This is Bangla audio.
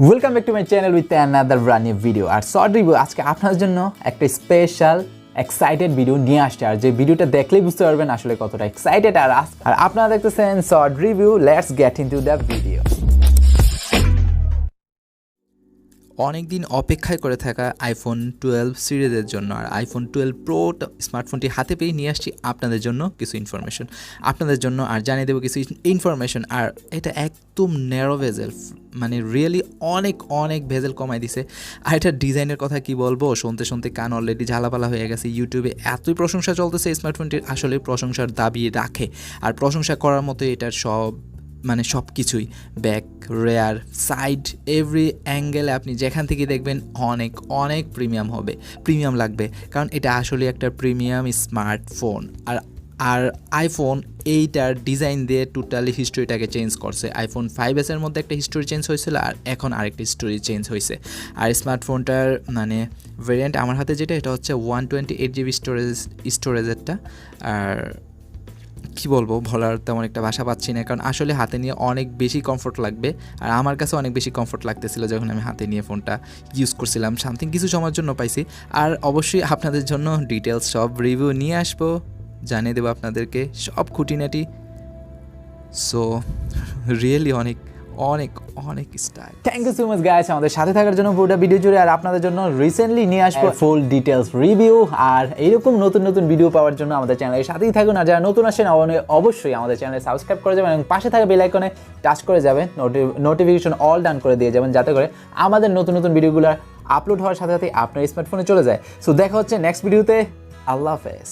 Welcome back to my channel with another brand new video. আর শর্ট রিভিউ আজকে আপনাদের জন্য একটা স্পেশাল এক্সাইটেড ভিডিও নিয়ে আসছে। আর যে ভিডিওটা দেখলেই বুঝতে পারবেন আসলে কতটা এক্সাইটেড। আর আপনারা দেখতেছেন short review. Let's get into the video. অনেক দিন অপেক্ষায় করে থাকা আইফোন 12 সিরিজের জন্য আর আইফোন 12 প্রো স্মার্টফোনটি হাতে পেয়ে নিয়ে আসছি আপনাদের জন্য কিছু ইনফরমেশন আপনাদের জন্য, আর জানিয়ে দেবো কিছু ইনফরমেশন। আর এটা একদম ন্যারো ভেজেল, মানে রিয়েলি অনেক অনেক ভেজেল কমাই দিছে। আর এটার ডিজাইনের কথা কি বলবো, শুনতে শুনতে কান অলরেডি ঝালাপালা হয়ে গেছে। ইউটিউবে এতই প্রশংসা চলতেছে, স্মার্টফোনটির আসলে প্রশংসার দাবি রাখে। আর প্রশংসা করার মতো এটার সব কিছুই, ব্যাক, রেয়ার, সাইড, এভরি অ্যাঙ্গেলে আপনি যেখান থেকে দেখবেন অনেক অনেক প্রিমিয়াম লাগবে, কারণ এটা আসলে একটা প্রিমিয়াম স্মার্টফোন। আর আইফোন এইটার ডিজাইন দিয়ে টোটালি হিস্টোরিটাকে চেঞ্জ করছে। আইফোন 5S মধ্যে একটা হিস্টোরি চেঞ্জ হয়েছিল, আর এখন আরেকটা হিস্টোরি চেঞ্জ হয়েছে। আর স্মার্টফোনটার ভেরিয়েন্ট আমার হাতে যেটা, এটা হচ্ছে 128GB স্টোরেজেরটা। আর কী বলবো, বলার তেমন একটা ভাষা পাচ্ছি না, কারণ আসলে হাতে নিয়ে অনেক বেশি কমফোর্ট লাগবে। আর আমার কাছে অনেক বেশি কমফোর্ট লাগতেছিল যখন আমি হাতে নিয়ে ফোনটা ইউজ করছিলাম। সামথিং কিছু সময়ের জন্য পাইছি। আর অবশ্যই আপনাদের জন্য ডিটেলস সব রিভিউ নিয়ে আসবো, জানিয়ে দেবো আপনাদেরকে সব খুঁটিনাটি। সো রিয়েলি অনেক অনেক অনেক style. Thank you so much guys আমাদের সাথে থাকার জন্য পুরোটা ভিডিও জুড়ে। আর আপনাদের জন্য রিসেন্টলি নিয়ে আসবো ফুল ডিটেলস রিভিউ। আর এইরকম নতুন নতুন ভিডিও পাওয়ার জন্য আমাদের চ্যানেলের সাথেই থাকুন। আর যারা নতুন আসেন অবশ্যই আমাদের চ্যানেলে সাবস্ক্রাইব করে যাবেন এবং পাশে থাকা বেল আইকনে টাচ করে যাবেন, নোটিফিকেশন অল ডান করে দিয়ে যাবেন, যাতে করে আমাদের নতুন নতুন ভিডিওগুলো আপলোড হওয়ার সাথে সাথে আপনার স্মার্টফোনে চলে যায়। সো দেখা হচ্ছে নেক্সট ভিডিওতে। আল্লাহ হাফেজ।